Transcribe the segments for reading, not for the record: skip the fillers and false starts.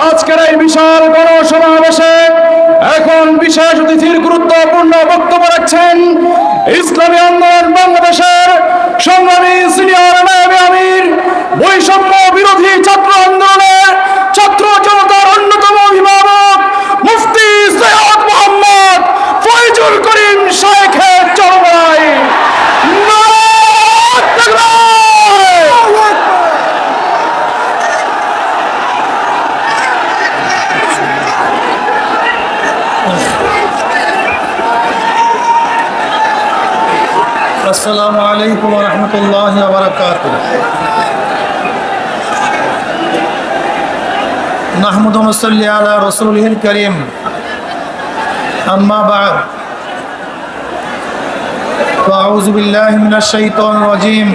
আজকের এই বিশাল গণসমাবেশে এখন বিশেষ অতিথির গুরুত্বপূর্ণ বক্তব্য রাখছেন ইসলামী আন্দোলন বাংলাদেশের সংগ্রামী সিনিয়র নায়েবে আমির, বৈষম্য বিরোধী ছাত্র আন্দোলনের ছাত্র জনতার অন্যতম অভিভাবক মুফতি সৈয়দ মোহাম্মদ ফয়জুল করিম শাইখের চরমায়। আসসালামু আলাইকুম ওয়া রাহমাতুল্লাহি ওয়া বারাকাতুহু। নাহমাদু ওয়া নুসাল্লি আলা রাসূলিহিল কারীম। আম্মা বা'দ। আউযু বিল্লাহি মিনাশ শাইতানির রাজীম।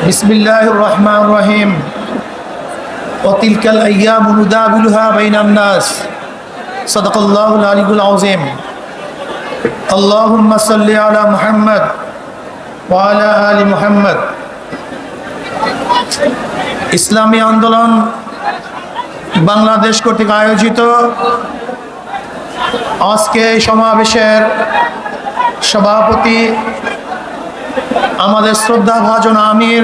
বিসমিল্লাহির রহমানির রহিম। ওয়া তিলকাল আইয়ামু নুদাবিলুহা বাইনান নাস। সাদাকাল্লাহুল আলিয়্যুল আযীম। আল্লাহুম্মা সাল্লি আলা মুহাম্মদ ওয়া আলা আলি মুহাম্মদ। ইসলামী আন্দোলন বাংলাদেশ কর্তৃক আয়োজিত আজকে এই সমাবেশের সভাপতি আমাদের শ্রদ্ধাভাজন আমির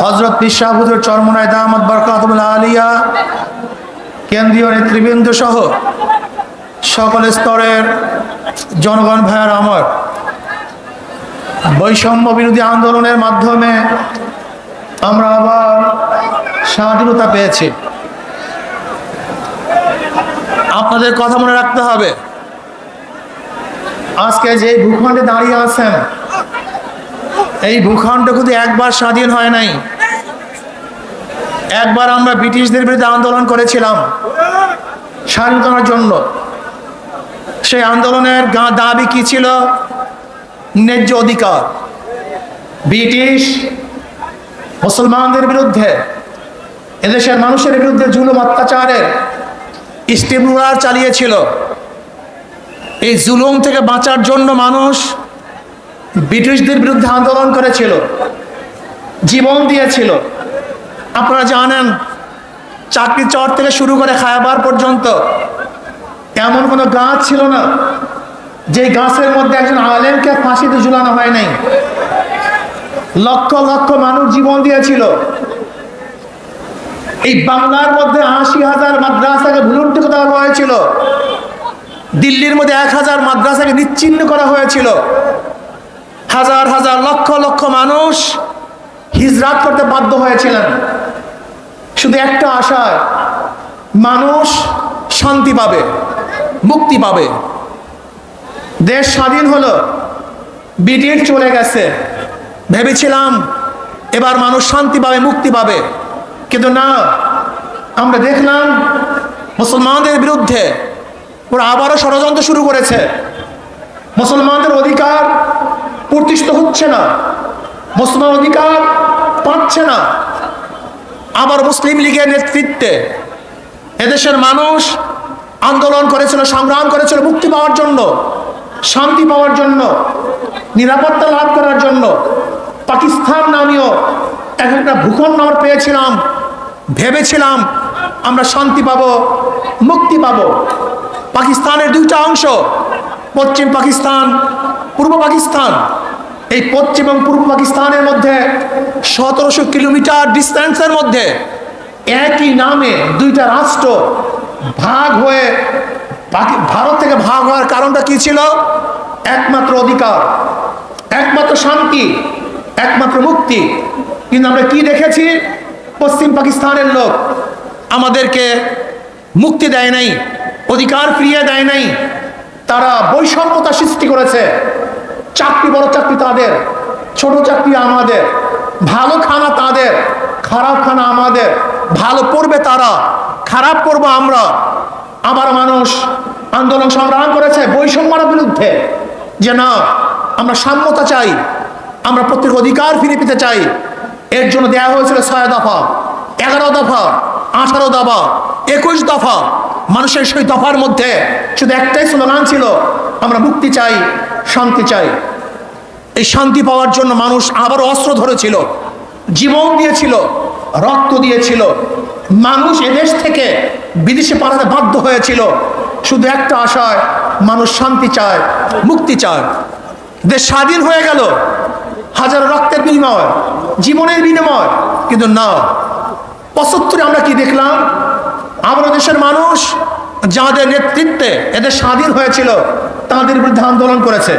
হযরত পীর সাহেব হুজুর চরমনাই দামাত বরকাতুল আলিয়া, কেন্দ্রীয় নেতৃবৃন্দ সহ সকল স্তরের জনগণ ভাইয়ের আমার, বৈষম্য বিরোধী আন্দোলনের মাধ্যমে আমরা আবার স্বাধীনতা পেয়েছি। আপনাদের কথা মনে রাখতে হবে, আজকে যে ভূখণ্ডে দাঁড়িয়ে আছেন এই ভূখণ্ড কিন্তু একবার স্বাধীন হয় নাই। একবার আমরা ব্রিটিশদের বিরুদ্ধে আন্দোলন করেছিলাম স্বাধীনতার জন্য। সেই আন্দোলনের দাবি কি ছিল? ন্যায্য অধিকার। ব্রিটিশ মুসলমানদের বিরুদ্ধে, এদেশের মানুষের বিরুদ্ধে জুলুম অত্যাচারের স্টিমুলার চালিয়েছিল। এই জুলুম থেকে বাঁচার জন্য মানুষ ব্রিটিশদের বিরুদ্ধে আন্দোলন করেছিল, জীবন দিয়েছিল। আপনারা জানেন, চাকরি চর থেকে শুরু করে খায়বার পর্যন্ত এমন কোনো গাছ ছিল না যে গাছের মধ্যে একজন আলেমকে ফাঁসিতে ঝুলানো হয় নাই। লক্ষ লক্ষ মানুষ জীবন দিয়েছিল। এই বাংলার মধ্যে ৮০,০০০ মাদ্রাসাকে ভুলুণ্ঠিত করা হয়েছিল। দিল্লির মধ্যে ১,০০০ মাদ্রাসাকে নিচ্ছিন্ন করা হয়েছিল। হাজার হাজার লক্ষ লক্ষ মানুষ হিজরাত করতে বাধ্য হয়েছিলেন শুধু একটা আশায়, মানুষ শান্তি পাবে, মুক্তি পাবে। দেশ স্বাধীন হলো, ব্রিটিশ চলে গেছে, ভেবেছিলাম এবার মানুষ শান্তি পাবে, মুক্তি পাবে। কিন্তু না, আমরা দেখলাম মুসলমানদের বিরুদ্ধে ওরা আবারও ষড়যন্ত্র শুরু করেছে। মুসলমানদের অধিকার প্রতিষ্ঠিত হচ্ছে না, মুসলমান অধিকার পাচ্ছে না। আবার মুসলিম লীগের নেতৃত্বে এদেশের মানুষ আন্দোলন করেছিল, সংগ্রাম করেছিল মুক্তি পাওয়ার জন্য, শান্তি পাওয়ার জন্য, নিরাপত্তা লাভ করার জন্য। পাকিস্তান নামীয় একটা ভূখণ্ড আমরা পেয়েছিলাম, ভেবেছিলাম আমরা শান্তি পাবো, মুক্তি পাবো। পাকিস্তানের দুইটা অংশ, পশ্চিম পাকিস্তান, পূর্ব পাকিস্তান। এই পশ্চিম এবং পূর্ব পাকিস্তানের মধ্যে ১৭০০ কিলোমিটার ডিস্টেন্সের মধ্যে একই নামে দুইটা রাষ্ট্র ভাগ হয়ে, ভারত থেকে ভাগ হওয়ার কারণটা কি ছিল? একমাত্র অধিকার, একমাত্র শান্তি, একমাত্র মুক্তি। কিন্তু আমরা কি দেখেছি? পশ্চিম পাকিস্তানের লোক আমাদেরকে মুক্তি দেয় নাই, অধিকার ফিরিয়ে দেয় নাই। তারা বৈষম্যতা সৃষ্টি করেছে। চাকরি বড় চাকরি তাদের, ছোট চাকরি আমাদের, ভালো খানা তাদের, খারাপ খানা আমাদের। ভালো পড়বে তারা, খারাপ পড়বো আমরা। আবার মানুষ আন্দোলন সংগ্রাম করেছে বৈষম্যের বিরুদ্ধে, যে না, আমরা সাম্যতা চাই, আমরা প্রত্যেক অধিকার ফিরে পেতে চাই। এর জন্য দেওয়া হয়েছিল ৬ দফা, ১১ দফা, ১৮ দফা, ২১ দফা। মানুষের সেই দফার মধ্যে শুধু একটাই স্লোগান ছিল, আমরা মুক্তি চাই, শান্তি চাই। এই শান্তি পাওয়ার জন্য মানুষ আবার অস্ত্র ধরেছিল, জীবন দিয়েছিল, রক্ত দিয়েছিল। মানুষ এদেশ থেকে বিদেশে পালাতে বাধ্য হয়েছিল শুধু একটা আশায়, মানুষ শান্তি চায়, মুক্তি চায়। দেশ স্বাধীন হয়ে গেল হাজার রক্তের বিনিময়, জীবনের বিনিময়, কিন্তু না, ৭৫ আমরা কি দেখলাম? আমাদের দেশের মানুষ যাদের নেতৃত্বে এদের স্বাধীন হয়েছিল তাদের বিরুদ্ধে আন্দোলন করেছে,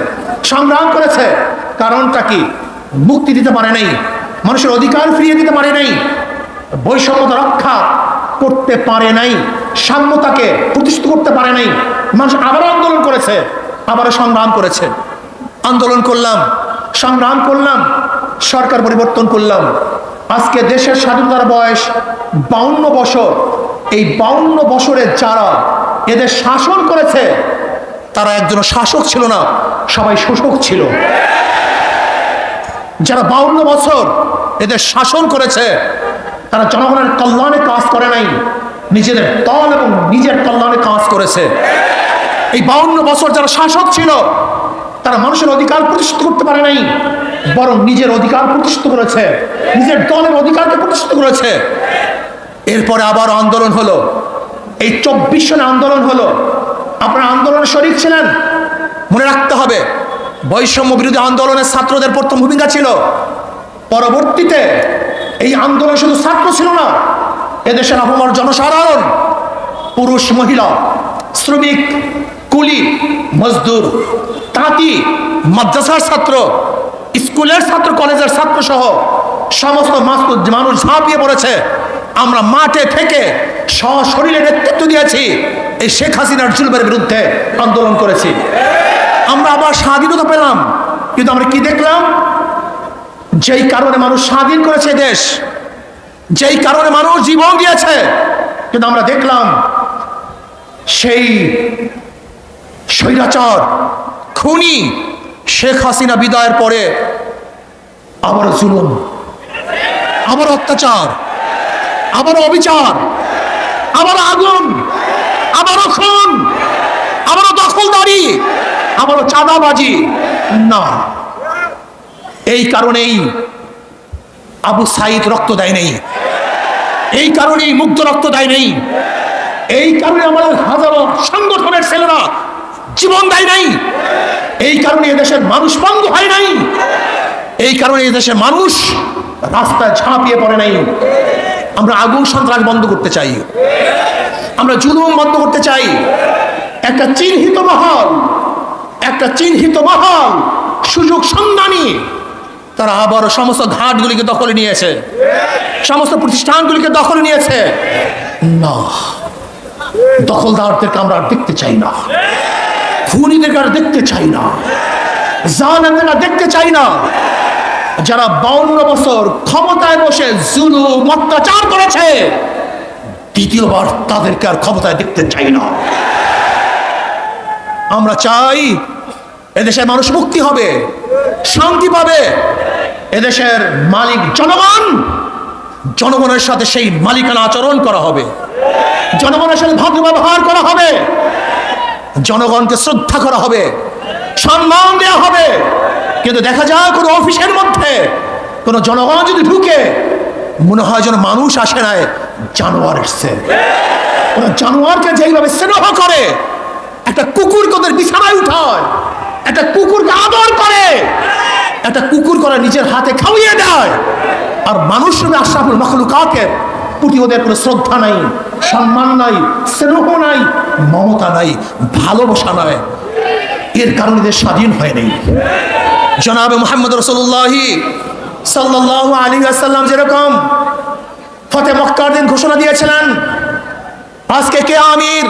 সংগ্রাম করেছে। কারণটা কি? মুক্তি দিতে পারে নাই, মানুষের অধিকার ফিরিয়ে দিতে পারে নাই, বৈষম্যতা রক্ষা করতে পারে নাই, সাম্যতাকে প্রতিষ্ঠিত করতে পারে নাই। মানুষ আবারও আন্দোলন করেছে, আবারও সংগ্রাম করেছে। আন্দোলন করলাম, সংগ্রাম করলাম, সরকার পরিবর্তন করলাম। আজকে দেশের স্বাধীনতার বয়স 52 বছর। এই 52 বছরে যারা এদের শাসন করেছে তারা একজন শাসক ছিল না, সবাই শোষক ছিল। যারা 52 বছর এদের শাসন করেছে তারা জনগণের কল্যাণে কাজ করে নাই, নিজেদের দল এবং নিজের কল্যাণে কাজ করেছে। এই 52 বছর যারা শাসক ছিল তারা মানুষের অধিকার প্রতিষ্ঠিত করতে পারে নাই, বরং নিজের অধিকার প্রতিষ্ঠিত করেছে, নিজের দলের অধিকারকে প্রতিষ্ঠিত করেছে। এরপরে আবার আন্দোলন হলো, এই 24 সনে আন্দোলন হলো। আপনারা আন্দোলনে শরীক ছিলেন, মনে রাখতে হবে বৈষম্য বিরোধী আন্দোলনের ছাত্রদের প্রথম ভূমিকা ছিল। পরবর্তীতে এই আন্দোলন শুধু ছাত্র ছিল না, এদেশের আপামর জনসাধারণ, পুরুষ মহিলা, শ্রমিক, কুলি, মজদুর, তাঁতি, মাদ্রাসার ছাত্র, স্কুলের ছাত্র, কলেজের ছাত্র সহ সমস্ত মানুষ ঝাঁপিয়ে পড়েছে। আমরা মাঠে থেকে সশরীরে নেতৃত্ব দিয়েছি, এই শেখ হাসিনার জুলুমের বিরুদ্ধে আন্দোলন করেছি। আমরা আবার স্বাধীনতা পেলাম, কিন্তু আমরা কি দেখলাম? যেই কারণে মানুষ স্বাধীন করেছে দেশ, যেই কারণে মানুষ জীবন দিয়েছে, কিন্তু আমরা দেখলাম সেই স্বৈরাচার খুনি শেখ হাসিনা বিদায়ের পরে আবার জুলুম, আবার অত্যাচার, আবার অবিচার, আবার আগুন, আবারও খুন, আবারও দখলদারি, আবারও চাঁদাবাজি। না, এই কারণেই আবু সাইদ রক্ত দেয় নেই, এই কারণেই মুগ্ধ রক্ত দেয় নেই, এই কারণে আমাদের হাজারো সংগঠনের ছেলেরা জীবন দেয় নাই, এই কারণে এদেশের মানুষ বন্ধ হয় নাই, এই কারণে এদেশের মানুষ রাস্তায় ঝাঁপিয়ে পড়ে নাই। আমরা আগুন সন্ত্রাস বন্ধ করতে চাই, আমরা জুলুম বন্ধ করতে চাই। একটা চিহ্নিত মহল সুযোগ সন্ধানী তারা আবারও সমস্ত ঘাটগুলিকে দখলে নিয়েছে, সমস্ত প্রতিষ্ঠানগুলিকে দখলে নিয়েছে। না, দখলদারদেরকে আমরা আর দেখতে চাই না, খুনিদেরকে আর দেখতে চাই না, জালেমদের আর দেখতে চাই না। যারা 52 বছর ক্ষমতায় বসে জুলুম অত্যাচার করেছে, দ্বিতীয়বার তাদেরকে আর ক্ষমতায় দেখতে চাই না। আমরা চাই এদেশের মানুষ মুক্তি হবে, শান্তি পাবে। এদেশের মালিক জনগণ, জনগণের সাথে সেই মালিকানা আচরণ করা হবে, জনগণের সাথে ভদ্র ব্যবহার করা হবে, জনগণকে শ্রদ্ধা করা হবে, সম্মান দেওয়া হবে। কিন্তু দেখা যায় কোনো অফিসের মধ্যে কোনো জনগণ যদি ঢুকে, মনে হয় যেন মানুষ আসে নাই, জানোয়ার এসছে। ওরা জানোয়ারকে যেইভাবে স্নেহ করে, একটা কুকুরকে ওদের বিছানায় উঠায়, একটা কুকুরকে আদর করে, একটা কুকুর করে নিজের হাতে খাওয়িয়ে দেয়, আর মানুষ রূপে আশরাফুল মাখলুকাতের প্রতি ওদের কোনো শ্রদ্ধা নাই, সম্মান নাই, স্নেহ নাই, মমতা নাই, ভালোবাসা নাই। এর কারণে এদের স্বাধীন হয় নাই। জনাবে মুহাম্মদ রাসূলুল্লাহ সাল্লাল্লাহু আলাইহি ওয়াসাল্লাম যেরকম ফতে মক্কার দিন ঘোষণা দিয়েছিলেন, আজকে কে আমির,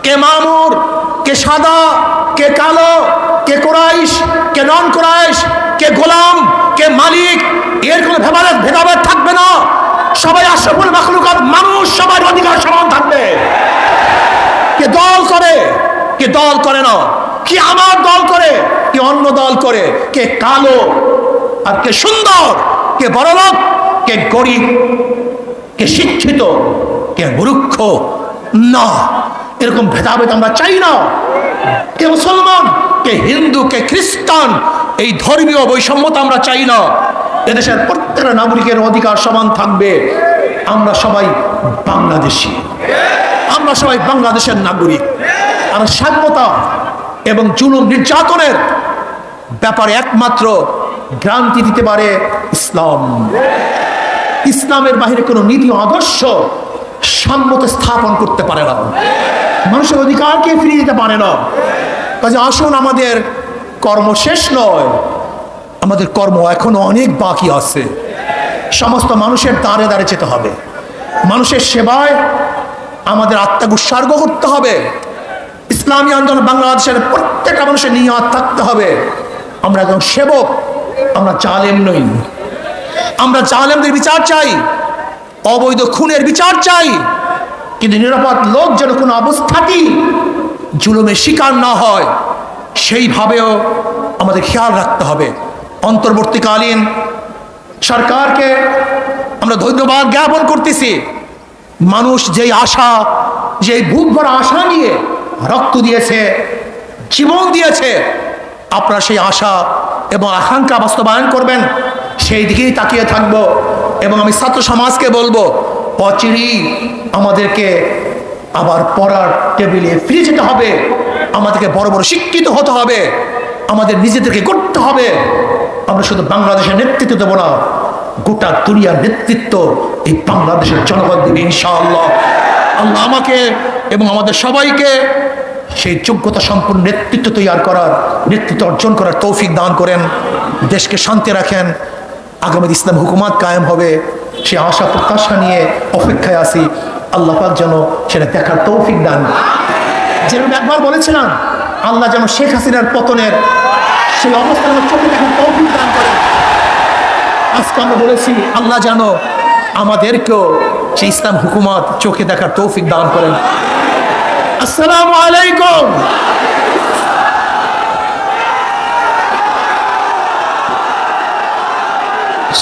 কে মামুর, কে সাদা, কে কালো, কে কুরাইশ, কে নন কুরাইশ, কে গোলাম, কে মালিক, এর কোনো ভেদাভেদ থাকবে না। সবাই আশরাফুল মাখলুকাত মানুষ, সবার অধিকার সমান থাকবে। কে দল করে, কে দল করে না, কি আমার দল করে, কে অন্য দল করে, কে কালো আর কে সুন্দর, কে বড়লোক, কে গরিব, কে শিক্ষিত, কে মূর্খ, না, এরকম ভেদাভেদ আমরা চাই না। কে মুসলমান, কে হিন্দু, কে খ্রিস্টান, এই ধর্মীয় বৈষম্যতা আমরা চাই না। এদেশের প্রত্যেকটা নাগরিকের অধিকার সমান থাকবে। আমরা সবাই বাংলাদেশি, আমরা সবাই বাংলাদেশের নাগরিক। আর স্বাধীনতা এবং জুলুম নির্যাতনের ব্যাপারে একমাত্র গ্রান্তি দিতে পারে ইসলাম। ইসলামের বাহিরে কোনো নীতি আদর্শ সাম্যতা স্থাপন করতে পারে না, মানুষের অধিকারকে ফিরিয়ে দিতে পারে না। কাজে আসুন, আমাদের কর্ম শেষ নয়, আমাদের কর্ম এখনো অনেক বাকি আছে। সমস্ত মানুষের দ্বারে দ্বারে যেতে হবে, মানুষের সেবায় আমাদের আত্মাকে উৎসর্গ করতে হবে। ইসলামী আন্দোলন বাংলাদেশের প্রত্যেকটা মানুষের নিয়ত থাকতে হবে, আমরা একজন সেবক, আমরা জালেম নই। আমরা জালেমদের বিচার চাই, অবৈধ খুনের বিচার চাই, কিন্তু নিরাপদ লোক যেন কোনো অবস্থাতেই জুলুমের শিকার না হয় সেইভাবেও আমাদের খেয়াল রাখতে হবে। অন্তর্বর্তীকালীন সরকারকে আমরা ধন্যবাদ জ্ঞাপন করতেছি। মানুষ যেই আশা, যেই বুক ভরা আশা নিয়ে রক্ত দিয়েছে, জীবন দিয়েছে, আপনারা সেই আশা এবং আকাঙ্ক্ষা বাস্তবায়ন করবেন, সেই দিকেই তাকিয়ে থাকবো। এবং আমি ছাত্র সমাজকে বলবো, অচিরেই আমাদেরকে আবার পড়ার টেবিলে ফিরে যেতে হবে, আমাদেরকে বড় বড় শিক্ষিত হতে হবে, আমাদের নিজেদেরকে করতে হবে। আমরা শুধু বাংলাদেশের নেতৃত্ব দেবো না, গোটা দুনিয়ার নেতৃত্ব এই বাংলাদেশের জনগণ দেবে ইনশাআল্লাহ। আল্লাহ আমাকে এবং আমাদের সবাইকে সেই যোগ্যতা সম্পূর্ণ নেতৃত্ব তৈরি করার, নেতৃত্ব অর্জন করার তৌফিক দান করেন। দেশকে শান্তি রাখেন, আগামী ইসলাম হুকুমত কায়েম হবে সে আশা প্রত্যাশা নিয়ে অপেক্ষায় আছি। আল্লাহ পাক যেন সেটা দেখার তৌফিক দান। যেরকম একবার বলেছিলাম, আল্লাহ যেন শেখ হাসিনার পতনের সেই অবস্থান চোখে দেখার তৌফিক দান করেন। আজকে আমরা বলেছি, আল্লাহ যেন আমাদেরকেও সেই ইসলাম হুকুমত চোখে দেখার তৌফিক দান করেন। আসসালামু আলাইকুম।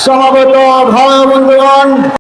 সমাবেত ভাই বন্ধুগণ,